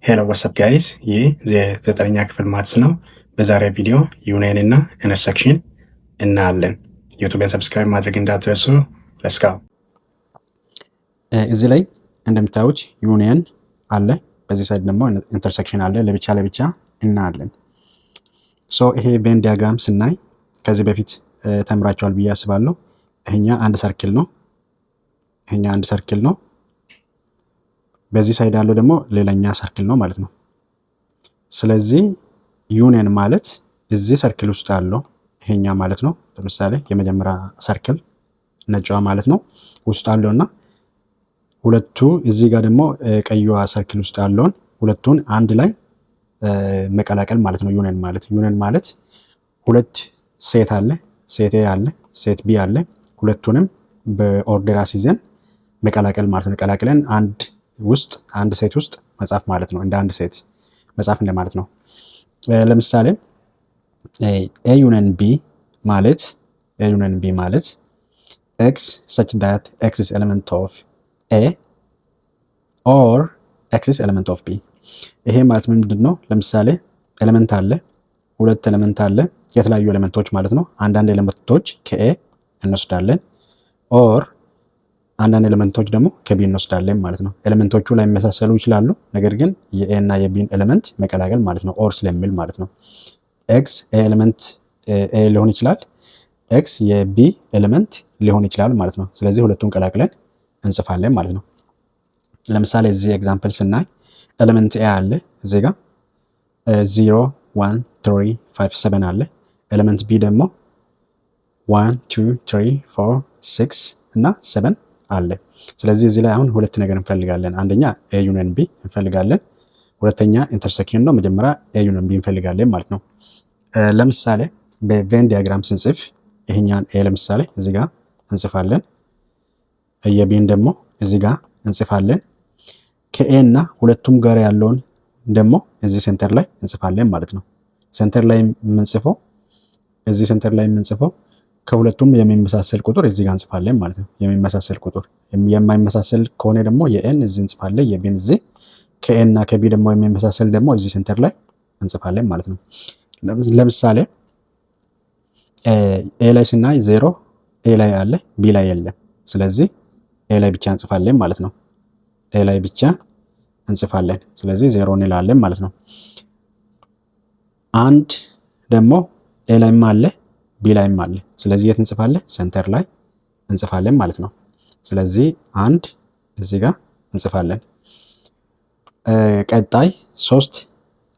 ሄሎ ዋትስአፕ ጋይስ፣ ይህ የዘጠነኛ ክፍል ማትስ ነው። በዛሬ ቪዲዮ ዩኒየን እና ኢንተርሴክሽን እናያለን። ዩቱብን ሰብስክራይብ ማድረግ እንዳትረሱ። ለስካው እዚህ ላይ እንደምታዩት ዩኒየን አለ፣ በዚህ ሳይድ ደግሞ ኢንተርሴክሽን አለ። ለብቻ ለብቻ እናያለን። ይሄ ቬን ዲያግራም ስናይ ከዚህ በፊት ተምራቸዋል ብዬ አስባለሁ። ይሄኛ አንድ ሰርክል ነው፣ ይሄኛ አንድ ሰርክል ነው። በዚህ ሳይድ ያለው ደግሞ ሌላኛ ሰርክል ነው ማለት ነው። ስለዚህ ዩኒየን ማለት እዚህ ሰርክል ውስጥ ያለው ይሄኛ ማለት ነው። ለምሳሌ የመጀመሪያ ሰርክል ነጭዋ ማለት ነው ውስጥ ያለውና ሁለቱ እዚህ ጋር ደግሞ ቀይዋ ሰርክል ውስጥ ያለውን ሁለቱን አንድ ላይ መቀላቀል ማለት ነው ዩኒየን ማለት ሁለት ሴት አለ፣ ሴት ኤ አለ፣ ሴት ቢ አለ። ሁለቱንም በኦርደር አስይዘን መቀላቀል ማለት ነው። ቀላቅለን አንድ ሴት ውስጥ መጻፍ ማለት ነው። እንደ አንድ ሴት መጻፍ እንደማለት ነው። ለምሳሌ ኤ ዩኒየን ቢ ማለት ኤክስ such that x is element of A or x is element of B። ይሄ ማለት ምንድን ነው? ለምሳሌ ኤሌመንት አለ፣ ሁለት ኤሌመንት አለ፣ የተለያዩ ኤሌመንቶች ማለት ነው። አንዳንድ ኤሌመንቶች ከኤ እንወስዳለን ኦር አንዳንድ ኤሌመንቶች ደግሞ ከቢ እንወስዳለን ማለት ነው። ኤሌመንቶቹ ላይ መመሳሰሉ ይችላሉ፣ ነገር ግን የኤ እና የቢን ኤሌመንት መቀላቀል ማለት ነው። ኦር ስለሚል ማለት ነው። ኤክስ ኤሌመንት ኤ ሊሆን ይችላል፣ ኤክስ የቢ ኤሌመንት ሊሆን ይችላል ማለት ነው። ስለዚህ ሁለቱን ቀላቅለን እንጽፋለን ማለት ነው። ለምሳሌ እዚህ ኤግዛምፕል ስናይ ኤሌመንት ኤ አለ እዚህ ጋር 0 1 3 5 7 አለ። ኤሌመንት ቢ ደግሞ 1 2 3 4 6 እና 7 አለ። ስለዚህ እዚህ ላይ አሁን ሁለት ነገር እንፈልጋለን። አንደኛ ኤ ዩኒየን ቢ እንፈልጋለን፣ ሁለተኛ ኢንተርሴክሽን ነው። መጀመሪያ ኤ ዩኒየን ቢ እንፈልጋለን ማለት ነው። ለምሳሌ በቬን ዲያግራም ስንጽፍ ይሄኛን ኤ ለምሳሌ እዚህ ጋር እንጽፋለን፣ የቢን ደግሞ እዚህ ጋር እንጽፋለን። ከኤ እና ሁለቱም ጋር ያለውን ደግሞ እዚህ ሴንተር ላይ እንጽፋለን ማለት ነው። ሴንተር ላይ የምንጽፈው እዚህ ሴንተር ላይ የምንጽፈው ከሁለቱም የሚመሳሰል ቁጥር እዚህ ጋር እንጽፋለን ማለት ነው። የሚመሳሰል ቁጥር የማይመሳሰል ከሆነ ደግሞ የኤን እዚህ እንጽፋለን፣ የቢን እዚህ። ከኤ እና ከቢ ደግሞ የሚመሳሰል ደግሞ እዚህ ሴንተር ላይ እንጽፋለን ማለት ነው። ለምሳሌ ኤ ላይ ስናይ 0 ኤ ላይ አለ፣ ቢ ላይ የለም። ስለዚህ ኤ ላይ ብቻ እንጽፋለን ማለት ነው። ኤ ላይ ብቻ እንጽፋለን፣ ስለዚህ 0 እንላለን ማለት ነው። አንድ ደግሞ ኤ ላይም አለ ቢ ላይም አለ። ስለዚህ የት እንጽፋለን? ሴንተር ላይ እንጽፋለን ማለት ነው። ስለዚህ አንድ እዚህ ጋር እንጽፋለን። ቀጣይ 3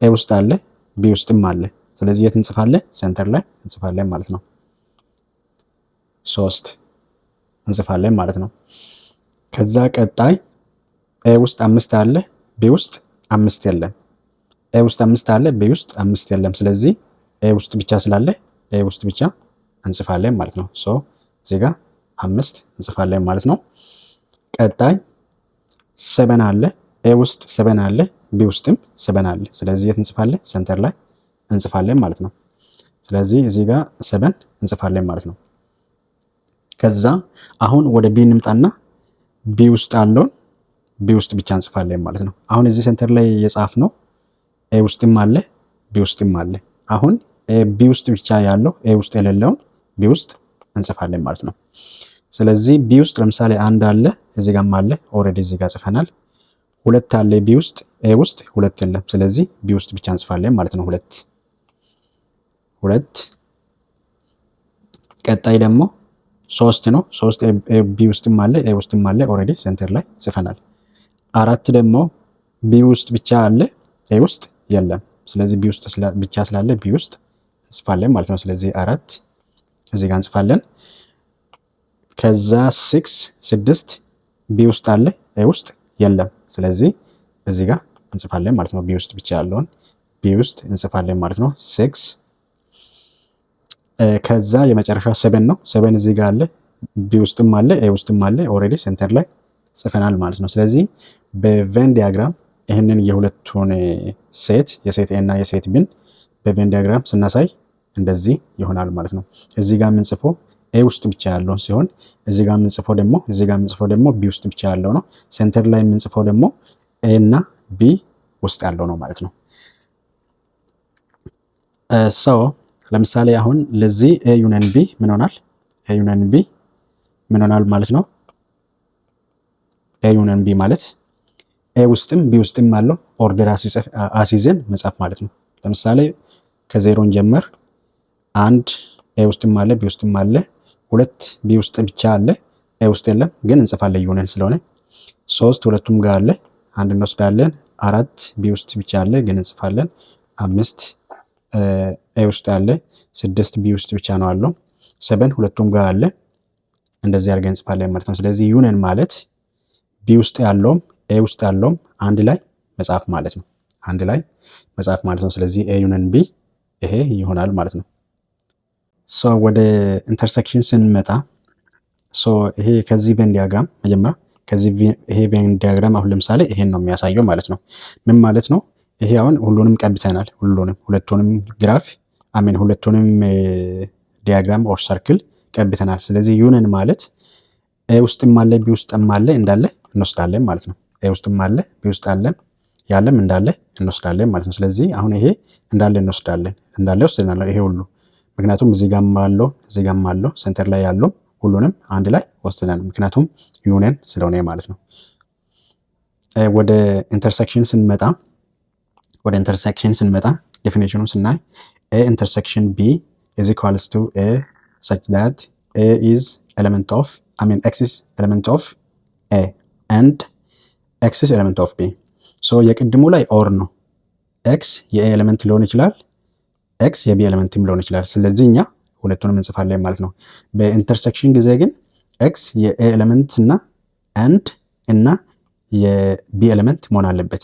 ኤ ውስጥ አለ ቢ ውስጥም አለ። ስለዚህ የት እንጽፋለን? ሴንተር ላይ እንጽፋለን ማለት ነው። 3 እንጽፋለን ማለት ነው። ከዛ ቀጣይ ኤ ውስጥ 5 አለ ቢ ውስጥ 5 የለም። ኤ ውስጥ 5 አለ ቢ ውስጥ 5 የለም። ስለዚህ ኤ ውስጥ ብቻ ስላለ ኤ ውስጥ ብቻ እንጽፋለን ማለት ነው። እዚህ ጋር 5 እንጽፋለን ማለት ነው። ቀጣይ 7 አለ ኤ ውስጥ 7 አለ ቢ ውስጥም 7 አለ። ስለዚህ የት እንጽፋለን? ሴንተር ላይ እንጽፋለን ማለት ነው። ስለዚህ እዚህ ጋር 7 እንጽፋለን ማለት ነው። ከዛ አሁን ወደ ቢ እንምጣና ቢ ውስጥ አለውን ቢ ውስጥ ብቻ እንጽፋለን ማለት ነው። አሁን እዚህ ሴንተር ላይ የጻፍነው ኤ ውስጥም አለ ቢ ውስጥም አለ። አሁን ቢ ውስጥ ብቻ ያለው ኤ ውስጥ የሌለውን ቢ ውስጥ እንጽፋለን ማለት ነው። ስለዚህ ቢ ውስጥ ለምሳሌ አንድ አለ እዚህ ጋርም አለ፣ ኦልሬዲ እዚህ ጋር ጽፈናል። ሁለት አለ ቢ ውስጥ ኤ ውስጥ ሁለት የለም። ስለዚህ ቢ ውስጥ ብቻ እንጽፋለን ማለት ነው። ሁለት ቀጣይ ደግሞ 3 ነው። 3 ቢ ውስጥም አለ ኤ ውስጥም አለ፣ ኦልሬዲ ሴንተር ላይ ጽፈናል። 4 ደግሞ ቢ ውስጥ ብቻ አለ ኤ ውስጥ የለም። ስለዚህ ቢ ውስጥ ብቻ ስላለ ቢ ውስጥ እንጽፋለን ማለት ነው። ስለዚህ 4 እዚህ ጋር እንጽፋለን። ከዛ 6 ቢ ውስጥ አለ ኤ ውስጥ የለም። ስለዚህ እዚህ ጋር እንጽፋለን ማለት ነው። ቢ ውስጥ ብቻ ያለውን ቢ ውስጥ እንጽፋለን ማለት ነው። 6 ከዛ የመጨረሻ 7 ነው። 7 እዚህ ጋር አለ ቢ ውስጥም አለ ኤ ውስጥም አለ፣ ኦልሬዲ ሴንተር ላይ ጽፈናል ማለት ነው። ስለዚህ በቬን ዲያግራም ይህንን የሁለቱን ሴት የሴት ኤ እና የሴት ቢን በቬን ዲያግራም ስናሳይ እንደዚህ ይሆናል ማለት ነው። እዚህ ጋር የምንጽፈው ኤ ውስጥ ብቻ ያለውን ሲሆን እዚህ ጋር የምንጽፈው ደግሞ ቢ ውስጥ ብቻ ያለው ነው። ሴንተር ላይ የምንጽፈው ደግሞ ኤ እና ቢ ውስጥ ያለው ነው ማለት ነው። ሰው ለምሳሌ አሁን ለዚህ ኤ ዩኒየን ቢ ምን ሆናል? ኤ ዩኒየን ቢ ምን ሆናል ማለት ነው? ኤ ዩኒየን ቢ ማለት ኤ ውስጥም ቢ ውስጥም አለው ኦርደር አሲዘን መጻፍ ማለት ነው። ለምሳሌ ከዜሮን ጀመር አንድ ኤ ውስጥም አለ ቢ ውስጥም አለ፣ ሁለት ቢ ውስጥ ብቻ አለ ኤ ውስጥ የለም፣ ግን እንጽፋለን ዩኒየን ስለሆነ። ሶስት ሁለቱም ጋር አለ አንድ እንወስዳለን። አራት ቢ ውስጥ ብቻ አለ ግን እንጽፋለን። አምስት ኤ ውስጥ አለ፣ ስድስት ቢ ውስጥ ብቻ ነው አለው። ሰበን ሁለቱም ጋር አለ እንደዚህ አድርገን እንጽፋለን ማለት ነው። ስለዚህ ዩኒየን ማለት ቢ ውስጥ ያለውም ኤ ውስጥ ያለውም አንድ ላይ መጻፍ ማለት ነው። አንድ ላይ መጻፍ ማለት ነው። ስለዚህ ኤ ዩኒየን ቢ ይሄ ይሆናል ማለት ነው። ሶ ወደ ኢንተርሴክሽን ስንመጣ ይሄ ከዚህ ቬን ዲያግራም መጀመሪያ ከዚህ ይሄ ቬን ዲያግራም አሁን ለምሳሌ ይሄን ነው የሚያሳየው ማለት ነው። ምን ማለት ነው? ይሄ አሁን ሁሉንም ቀብተናል። ሁለቱንም ግራፍ ሁለቱንም ዲያግራም ኦር ሰርክል ቀብተናል። ስለዚህ ዩኒየን ማለት ኤ ውስጥም አለ ቢ ውስጥም አለ እንዳለ እንወስዳለን ማለት ነው። ኤ ውስጥም አለ ቢ ውስጥ አለ ያለም እንዳለ እንወስዳለን ማለት ነው። ስለዚህ አሁን ይሄ እንዳለ እንወስዳለን፣ እንዳለ ወስደናል ይሄ ሁሉ ምክንያቱም እዚህ ጋርም አለው ሴንተር ላይ ያለው ሁሉንም አንድ ላይ ወስደናል፣ ምክንያቱም ዩኒየን ስለሆነ ማለት ነው። ወደ ኢንተርሴክሽን ስንመጣ ዴፊኒሽኑን ስናይ ኤ ኢንተርሴክሽን ቢ is equals to a such that a is element of x is element of a and x is element of b። የቅድሙ ላይ ኦር ነው። ኤክስ የኤ ኤሌመንት ሊሆን ይችላል፣ ኤክስ የቢ ኤሌመንትም ሊሆን ይችላል። ስለዚህ እኛ ሁለቱንም እንጽፋለን ማለት ነው። በኢንተርሴክሽን ጊዜ ግን ኤክስ የኤ ኤሌመንት እና የቢ ኤሌመንት መሆን አለበት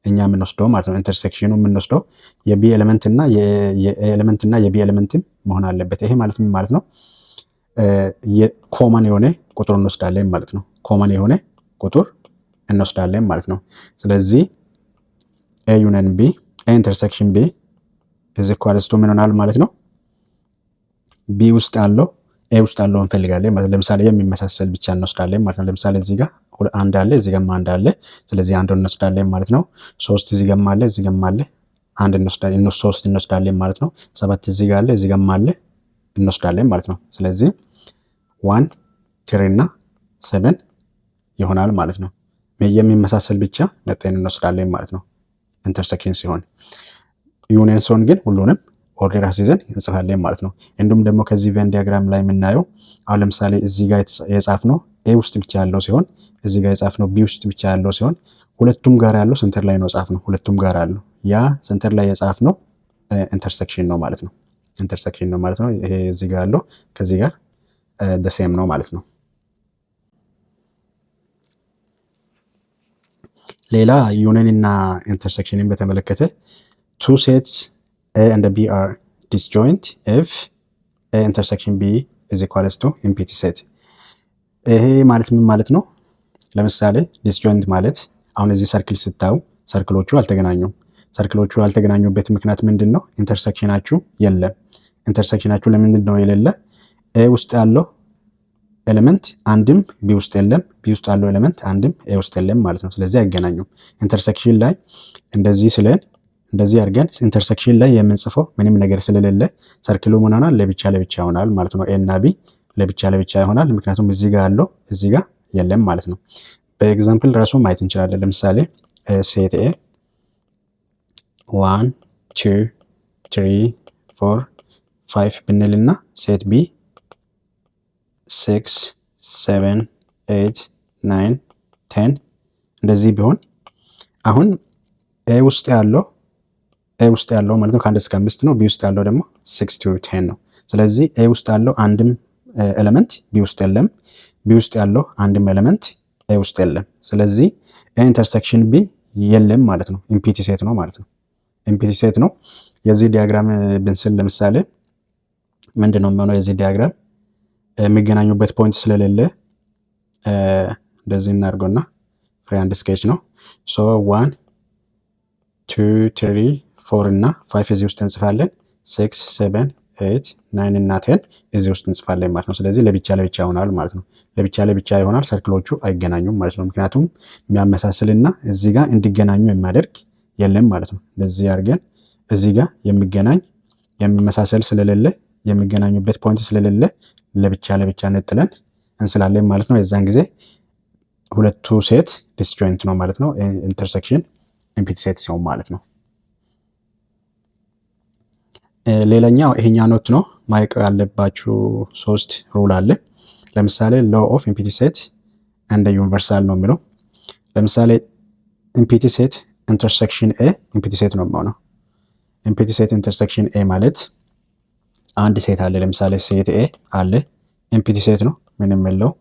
እኛ የምንወስደው ማለት ነው። ኢንተርሴክሽኑ የምንወስደው የቢ ኤሌመንት እና የኤ ኤሌመንት እና የቢ ኤሌመንትም መሆን አለበት። ይሄ ማለት ምን ማለት ነው? የኮመን የሆነ ቁጥር እንወስዳለን ማለት ነው። ኮመን የሆነ ቁጥር እንወስዳለን ማለት ነው። ስለዚህ ኤ ዩኒየን ቢ ኤ ኢንተርሴክሽን ቢ ኢዝ ኢኳልስ ቱ ምን ይሆናል ማለት ነው? ቢ ውስጥ ያለው ኤ ውስጥ ያለው እንፈልጋለን ማለት ለምሳሌ የሚመሳሰል ብቻ እንወስዳለን ማለት ነው። ለምሳሌ እዚህ ጋር አንድ አለ እዚህ ጋር አንድ አለ፣ ስለዚህ አንድ እንወስዳለን ማለት ነው። ሶስት እዚህ ጋር አለ እዚህ ጋር አለ አንድ እንወስዳለን፣ ሶስት እንወስዳለን ማለት ነው። ሰባት እዚህ ጋር አለ እዚህ ጋር አለ እንወስዳለን ማለት ነው። ስለዚህ 1 3 እና 7 ይሆናል ማለት ነው። የሚመሳሰል ብቻ መርጠን እንወስዳለን ማለት ነው ኢንተርሴክሽን ሲሆን። ዩኒየን ሲሆን ግን ሁሉንም ኦርደር አስይዘን እንጽፋለን ማለት ነው። እንዲሁም ደግሞ ከዚህ ቬን ዲያግራም ላይ የምናየው አሁን ለምሳሌ እዚህ ጋር የጻፍነው ኤ ውስጥ ብቻ ያለው ሲሆን እዚህ ጋር የጻፍነው ቢ ውስጥ ብቻ ያለው ሲሆን ሁለቱም ጋር ያለው ሴንተር ላይ ነው ጻፍነው። ሁለቱም ጋር ያለው ያ ሴንተር ላይ የጻፍነው ኢንተርሴክሽን ነው ማለት ነው። ኢንተርሴክሽን ነው ማለት ነው። ይሄ እዚህ ጋር ያለው ከዚህ ጋር the same ነው ማለት ነው። ሌላ ዩኒየን እና ኢንተርሴክሽንን በተመለከተ two sets A and B are disjoint if A intersection B is equals to empty set። ይሄ ማለት ምን ማለት ነው? ለምሳሌ ዲስጆይንት ማለት አሁን እዚህ ሰርክል ስታዩ ሰርክሎቹ አልተገናኙም። ሰርክሎቹ ያልተገናኙበት ምክንያት ምንድን ነው? ኢንተርሴክሽናችሁ የለም። ኢንተርሴክሽናችሁ ለምንድን ነው የሌለ? ኤ ውስጥ ያለው ኤሌመንት አንድም ቢ ውስጥ የለም፣ ቢ ውስጥ ያለው ኤሌመንት አንድም ኤ ውስጥ የለም ማለት ነው። ስለዚህ አይገናኙም። ኢንተርሴክሽን ላይ እንደዚህ አድርገን ኢንተርሴክሽን ላይ የምንጽፈው ምንም ነገር ስለሌለ ሰርክሉ ምን ይሆናል? ለብቻ ይሆናል ማለት ነው። ኤ እና ቢ ለብቻ ይሆናል፣ ምክንያቱም እዚህ ጋር ያለው እዚህ ጋር የለም ማለት ነው። በኤግዛምፕል ራሱ ማየት እንችላለን። ለምሳሌ ሴት ኤ 1 2 3 4 5 ብንልና ሴት ቢ 6 7 8 9 10 እንደዚህ ቢሆን አሁን ኤ ውስጥ ያለው ማለት ነው ከ1 እስከ 5 ነው። ቢ ውስጥ ያለው ደግሞ 6 to 10 ነው። ስለዚህ ኤ ውስጥ ያለው አንድም ኤሌመንት ቢ ውስጥ የለም፣ ቢ ውስጥ ያለው አንድም ኤሌመንት ኤ ውስጥ የለም። ስለዚህ ኤ ኢንተርሴክሽን ቢ የለም ማለት ነው። ኢምፒቲ ሴት ነው ማለት ነው። ኢምፒቲ ሴት ነው። የዚህ ዲያግራም ብንስል ለምሳሌ ምንድነው የሚሆነው? የዚህ ዲያግራም የሚገናኙበት ፖይንት ስለሌለ እንደዚህ እናድርገውና ፍሪ ሃንድ ስኬች ነው። ሶ 1 2 3 4 እና 5 እዚህ ውስጥ እንጽፋለን። 6 7 8 9 እና 10 እዚህ ውስጥ እንጽፋለን ማለት ነው። ስለዚህ ለብቻ ይሆናል ማለት ነው። ለብቻ ይሆናል። ሰርክሎቹ አይገናኙም ማለት ነው። ምክንያቱም የሚያመሳስልና እዚህ ጋር እንዲገናኙ የሚያደርግ የለም ማለት ነው። እንደዚህ አድርገን እዚህ ጋር የሚመሳሰል ስለሌለ የሚገናኙበት ፖይንት ስለሌለ ለብቻ ነጥለን እንስላለን ማለት ነው። የዛን ጊዜ ሁለቱ ሴት ዲስጆይንት ነው ማለት ነው። ኢንተርሴክሽን ኢምፒቲ ሴት ሲሆን ማለት ነው። ሌላኛው ይሄኛው ኖት ነው። ማወቅ ያለባችሁ 3 ሩል አለ። ለምሳሌ ሎ ኦፍ ኢምፒቲ ሴት እንደ ዩኒቨርሳል ነው የሚለው። ለምሳሌ ኢምፒቲ ሴት ኢንተርሴክሽን ኤ ኢምፒቲ ሴት ነው የሚሆነው። ኢምፒቲ ሴት ኢንተርሴክሽን ኤ ማለት አንድ ሴት አለ። ለምሳሌ ሴት ኤ አለ፣ ኢምፒቲ ሴት ነው፣ ምንም የለው።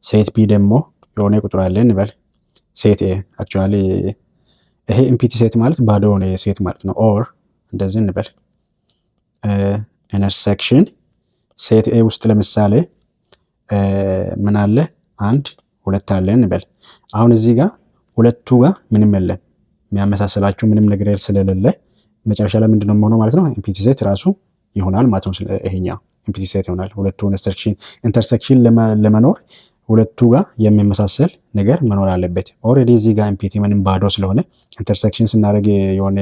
ሴት ቢ ደግሞ የሆነ ቁጥር አለ እንበል። ሴት ኤ አክቹዋሊ ይሄ ኢምፒቲ ሴት ማለት ባዶ የሆነ ሴት ማለት ነው። ኦር እንደዚህ እንበል ኢንተርሴክሽን ሴት ኤ ውስጥ ለምሳሌ ምን አለ? 1 2 አለ እንበል። አሁን እዚህ ጋር ሁለቱ ጋር ምንም የለም፣ የሚያመሳስላችሁ ምንም ነገር ስለሌለ መጨረሻ ላይ ምንድነው የሚሆነው ማለት ነው? ኢምፒቲ ሴት ራሱ ይሆናል ማለት ነው። ይሄኛው ኢምፒቲ ሴት ይሆናል። ሁለቱ ኢንተርሴክሽን ለመኖር ሁለቱ ጋር የሚመሳሰል ነገር መኖር አለበት። ኦልሬዲ እዚህ ጋር ኢምፒቲ ምንም ባዶ ስለሆነ ኢንተርሴክሽን ስናደርግ የሆነ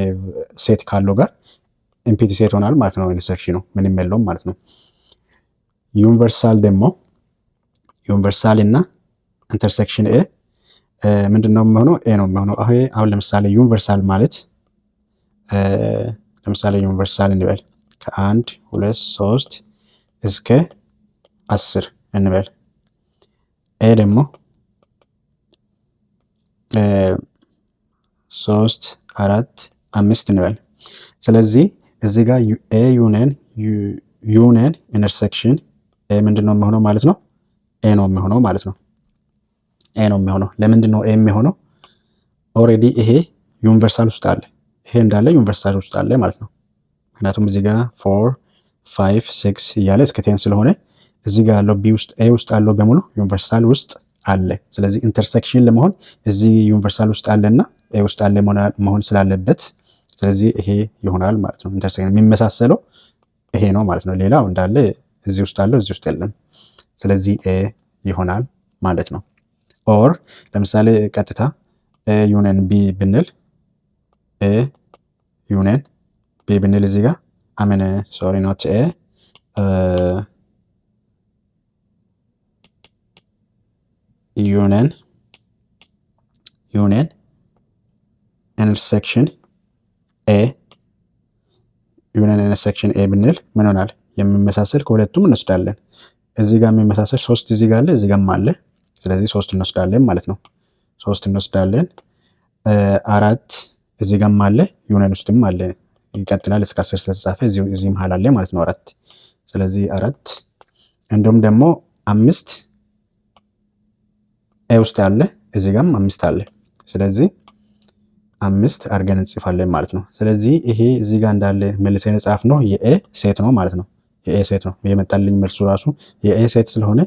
ሴት ካለው ጋር ኢምፒቲ ሴት ይሆናል ማለት ነው። ኢንተርሴክሽኑ ምንም የለውም ማለት ነው። ዩኒቨርሳል ደግሞ ዩኒቨርሳል እና ኢንተርሴክሽን ኤ ምንድነው የሚሆነው? ኤ ነው የሚሆነው። አሁን ለምሳሌ ዩኒቨርሳል ማለት ለምሳሌ ዩኒቨርሳል እንበል ከ1 2 3 እስከ 10 እንበል። ኤ ደግሞ 3 4 5 እንበል። ስለዚህ እዚህ ጋር ኤ ዩኒየን ኢንተርሴክሽን ኤ ምንድነው የሚሆነው ማለት ነው? ኤ ነው የሚሆነው ማለት ነው። ኤ ነው የሚሆነው። ለምንድን ነው ኤ የሚሆነው? ኦልሬዲ ይሄ ዩኒቨርሳል ውስጥ አለ። ይሄ እንዳለ ዩኒቨርሳል ውስጥ አለ ማለት ነው። ምክንያቱም እዚህ ጋር 4 5 6 እያለ እስከ 10 ስለሆነ እዚህ ጋር ያለው ቢ ውስጥ ኤ ውስጥ ያለው በሙሉ ዩኒቨርሳል ውስጥ አለ። ስለዚህ ኢንተርሴክሽን ለመሆን እዚህ ዩኒቨርሳል ውስጥ አለና ኤ ውስጥ አለ መሆን ስላለበት ስለዚህ ይሄ ይሆናል ማለት ነው። ኢንተርሴክሽን የሚመሳሰለው ይሄ ነው ማለት ነው። ሌላው እንዳለ እዚህ ውስጥ አለው፣ እዚህ ውስጥ የለም። ስለዚህ ኤ ይሆናል ማለት ነው። ኦር ለምሳሌ ቀጥታ ኤ ዩኒየን ቢ ብንል ኤ ዩኒየን ቢ ብንል እዚህ ጋር አሜን ሶሪ ኖት ኤ ዩኒየን ኢንተርሴክሽን ኤ ዩኒየን ኢንተርሴክሽን ኤ ብንል ምን ይሆናል? የሚመሳሰል ከሁለቱም እንወስዳለን። እዚህ ጋር የሚመሳሰል 3 እዚህ ጋር አለ፣ እዚህ ጋርም አለ። ስለዚህ 3 እንወስዳለን ማለት ነው። 3 እንወስዳለን። 4 እዚህ ጋርም አለ፣ ዩኒየን ውስጥም አለ። ይቀጥላል እስከ 10 ስለተጻፈ እዚህ መሃል አለ ማለት ነው 4። ስለዚህ 4 እንዲሁም ደግሞ 5 ኤ ውስጥ አለ፣ እዚህ ጋርም 5 አለ። ስለዚህ 5 አድርገን እንጽፋለን ማለት ነው። ስለዚህ ይሄ እዚህ ጋር እንዳለ መልሰን ጻፍ ነው የኤ ሴት ነው ማለት ነው። የኤ ሴት ነው የመጣልኝ መልሱ ራሱ የኤ ሴት ስለሆነ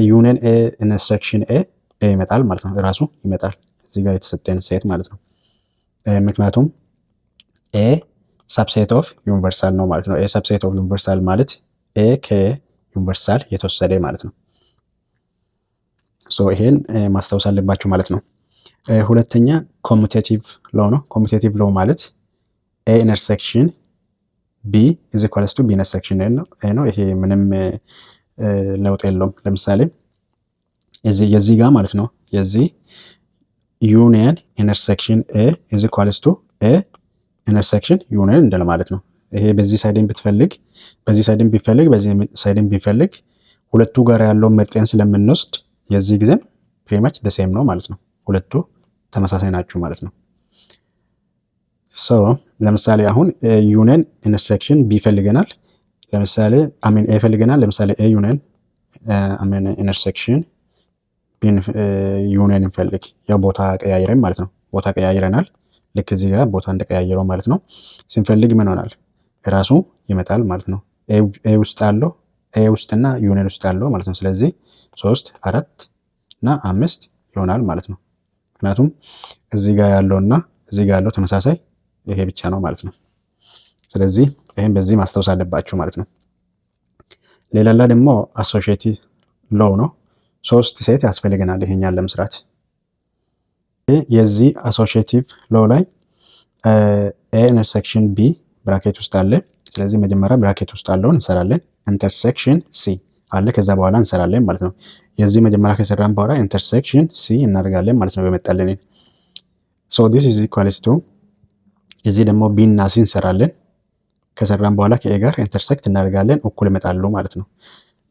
ዩኒየን ኤ ኢንተርሴክሽን ኤ ይመጣል ማለት ነው። ራሱ ይመጣል እዚህ ጋር የተሰጠን ሴት ማለት ነው። ምክንያቱም ኤ ሰብሴት ኦፍ ዩኒቨርሳል ነው ማለት ነው። ኤ ሰብሴት ኦፍ ዩኒቨርሳል ማለት ኤ ከዩኒቨርሳል የተወሰደ ማለት ነው። ሶ ይሄን ማስታወስ አለባችሁ ማለት ነው። ሁለተኛ ኮሙቴቲቭ ሎው ነው። ኮሙቴቲቭ ሎው ማለት ኤ ኢንተርሴክሽን ቢ ኢዝ ኢኳልስ ቱ ቢ ኢንተርሴክሽን ኤ ነው። ይሄ ምንም ለውጥ የለውም። ለምሳሌ የዚህ ጋር ማለት ነው የዚህ ዩኒየን ኢንተርሴክሽን ኤ ኢዝ ኢኳልስ ቱ ኤ ኢንተርሴክሽን ዩኒየን እንደማለት ነው። ይሄ በዚህ ሳይድን ብትፈልግ በዚህ ሳይድን ቢፈልግ በዚህ ሳይድን ቢፈልግ ሁለቱ ጋር ያለውን መርጠን ስለምንወስድ የዚህ ጊዜም ፕሪቲ ማች ዘ ሴም ነው ማለት ነው። ሁለቱ ተመሳሳይ ናቸው ማለት ነው። ሶ ለምሳሌ አሁን ዩኒየን ኢንተርሴክሽን ቢ ፈልገናል። ለምሳሌ አሜን ኤ ፈልገናል። ለምሳሌ ኤ ዩኒየን አሜን ኢንተርሴክሽን ቢ ዩኒየን እንፈልግ። ያው ቦታ ቀያይረን ማለት ነው። ቦታ ቀያይረናል። ልክ እዚህ ጋር ቦታ እንደቀያየረው ማለት ነው። ስንፈልግ ምን ሆናል? ራሱ ይመጣል ማለት ነው። ኤ ውስጥ አለው ኤ ውስጥና ዩኒየን ውስጥ አለው ማለት ነው። ስለዚህ 3 4 እና 5 ይሆናል ማለት ነው። ምክንያቱም እዚህ ጋር ያለውና እዚህ ጋር ያለው ተመሳሳይ ይሄ ብቻ ነው ማለት ነው። ስለዚህ ይሄን በዚህ ማስታወስ አለባችሁ ማለት ነው። ሌላላ ደግሞ አሶሺዬቲቭ ሎው ነው። 3 ሴት ያስፈልገናል ይሄኛን ለመስራት። የዚህ አሶሺዬቲቭ ሎው ላይ ኤ ኢንተርሴክሽን ቢ ብራኬት ውስጥ አለ። ስለዚህ መጀመሪያ ብራኬት ውስጥ አለውን እንሰራለን። ኢንተርሴክሽን ሲ አለ፣ ከዛ በኋላ እንሰራለን ማለት ነው። የዚህ መጀመሪያ ከሰራን በኋላ ኢንተርሴክሽን ሲ እናደርጋለን ማለት ነው በመጣልን። ሶ ዲስ ኢዝ ኢኳልስ ቱ እዚህ ደግሞ ቢ እና ሲ እንሰራለን። ከሰራን በኋላ ከኤ ጋር ኢንተርሴክት እናደርጋለን፣ እኩል ይመጣሉ ማለት ነው።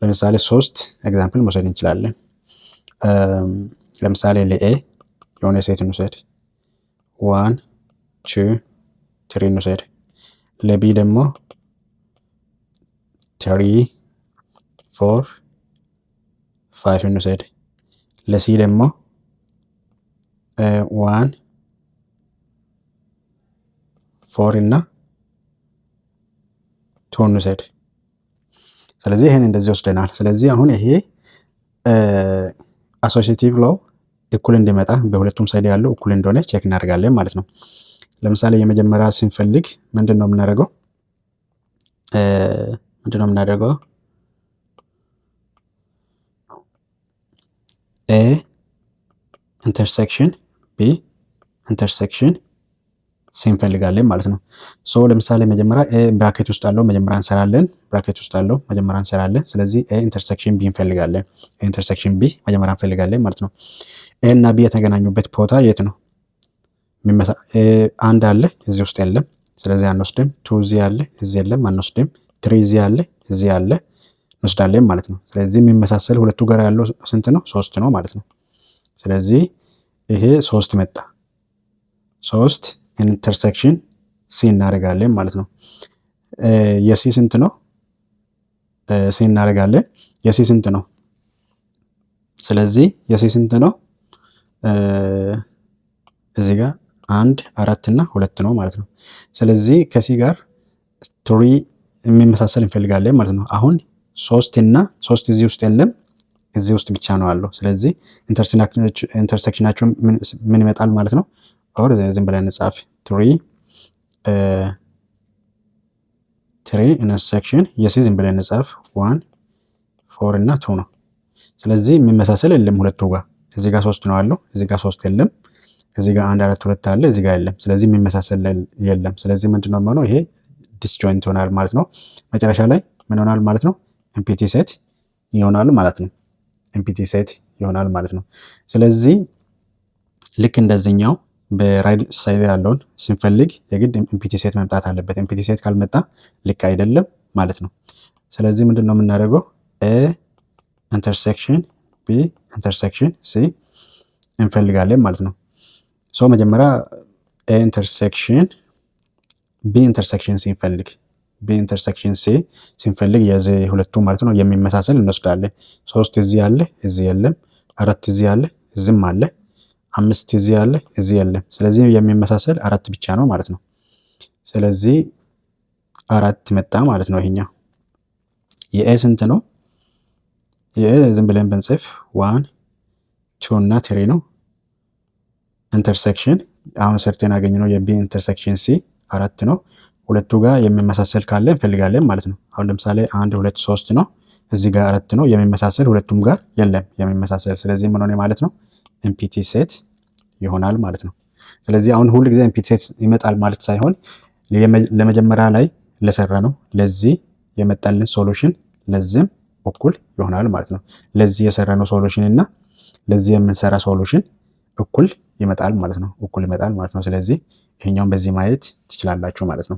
ለምሳሌ 3 ኤግዛምፕል መውሰድ እንችላለን። ለምሳሌ ለኤ የሆነ ሴት እንውሰድ 1 2 3 እንውሰድ። ለቢ ደግሞ 3 4 5 እንውሰድ። ለሲ ደግሞ 1 4 እና 2 እንውሰድ። ስለዚህ ይሄን እንደዚህ ወስደናል። ስለዚህ አሁን ይሄ አሶሲዬቲቭ ሎው እኩል እንዲመጣ በሁለቱም ሳይድ ያለው እኩል እንደሆነ ቼክ እናደርጋለን ማለት ነው። ለምሳሌ የመጀመሪያ ስንፈልግ ምንድን ነው የምናደርገው? ኤ ኢንተርሴክሽን ቢ ኢንተርሴክሽን ሲ እንፈልጋለን ማለት ነው። ሶ ለምሳሌ መጀመሪያ ኤ ብራኬት ውስጥ አለው መጀመሪያ እንሰራለን። ስለዚህ ኤ ኢንተርሴክሽን ቢ እንፈልጋለን። ኤ ኢንተርሴክሽን ቢ መጀመሪያ እንፈልጋለን ማለት ነው። ኤ እና ቢ የተገናኙበት ቦታ የት ነው? አንድ አለ እዚህ ውስጥ የለም፣ ስለዚህ አንወስድም። 2 እዚህ አለ እዚህ የለም፣ አንወስድም። 3 እዚህ አለ እዚህ አለ፣ እንወስዳለን ማለት ነው። ስለዚህ የሚመሳሰል ሁለቱ ጋር ያለው ስንት ነው? 3 ነው ማለት ነው። ስለዚህ ይሄ 3 መጣ። 3 ኢንተርሴክሽን ሲ እናደርጋለን ማለት ነው። የሲ ስንት ነው? ሲ እናደርጋለን። የሲ ስንት ነው? ስለዚህ የሲ ስንት ነው? እዚህ ጋር 1 4 እና 2 ነው ማለት ነው። ስለዚህ ከሲ ጋር 3 የሚመሳሰል እንፈልጋለን ማለት ነው። አሁን 3 እና 3 እዚህ ውስጥ የለም፣ እዚህ ውስጥ ብቻ ነው ያለው። ስለዚህ ኢንተርሴክሽናቸው ምን ይመጣል ማለት ነው? ኦር ዝም ብለን እንጻፍ 3 ኢንተርሴክሽን የሲ ዝም ብለን እንጻፍ 1 4 እና 2 ነው። ስለዚህ የሚመሳሰል የለም ሁለቱ ጋር። እዚህ ጋር 3 ነው ያለው፣ እዚህ ጋር 3 የለም። እዚህ ጋር 1 4 2 አለ፣ እዚህ ጋር የለም። ስለዚህ የሚመሳሰል የለም። ስለዚህ ምንድነው የሚሆነው? ይሄ ዲስጆይንት ይሆናል ማለት ነው። መጨረሻ ላይ ምን ይሆናል ማለት ነው? ኤምፕቲ ሴት ይሆናል ማለት ነው። ኤምፕቲ ሴት ይሆናል ማለት ነው። ስለዚህ ልክ እንደዚህኛው በራይት ሳይድ ያለውን ስንፈልግ የግድ ኤምፕቲ ሴት መምጣት አለበት። ኤምፕቲ ሴት ካልመጣ ልክ አይደለም ማለት ነው። ስለዚህ ምንድነው የምናደርገው? ኤ ኢንተርሴክሽን ቢ ኢንተርሴክሽን ሲ እንፈልጋለን ማለት ነው። ሶ መጀመሪያ ኤ ኢንተርሴክሽን ቢ ኢንተርሴክሽን ሲ እንፈልግ። ቢ ኢንተርሴክሽን ሲ ስንፈልግ የዚህ ሁለቱ ማለት ነው የሚመሳሰል እንወስዳለን። 3 እዚህ አለ እዚህ የለም፣ 4 እዚህ አለ እዚህም አለ፣ 5 እዚህ አለ እዚህ የለም። ስለዚህ የሚመሳሰል 4 ብቻ ነው ማለት ነው። ስለዚህ 4 መጣ ማለት ነው። ይሄኛው የኤ ስንት ነው? የኤ ዝም ብለን ብንጽፍ 1 2 እና 3 ነው። ኢንተርሴክሽን አሁን ሰርተን ያገኘነው የቢ ኢንተርሴክሽን ሲ 4 ነው። ሁለቱ ጋር የሚመሳሰል ካለ እንፈልጋለን ማለት ነው። አሁን ለምሳሌ 1 2 3 ነው፣ እዚህ ጋር 4 ነው። የሚመሳሰል ሁለቱም ጋር የለም የሚመሳሰል። ስለዚህ ምን ሆነ ማለት ነው? ኤምፕቲ ሴት ይሆናል ማለት ነው። ስለዚህ አሁን ሁሉ ጊዜ ኤምፕቲ ሴት ይመጣል ማለት ሳይሆን ለመጀመሪያ ላይ ለሰራ ነው ለዚህ የመጣልን ሶሉሽን ለዚህም እኩል ይሆናል ማለት ነው። ለዚህ የሰራነው ሶሉሽን እና ለዚህ የምንሰራ ሶሉሽን እኩል ይመጣል ማለት ነው። ስለዚህ ይሄኛውን በዚህ ማየት ትችላላችሁ ማለት ነው።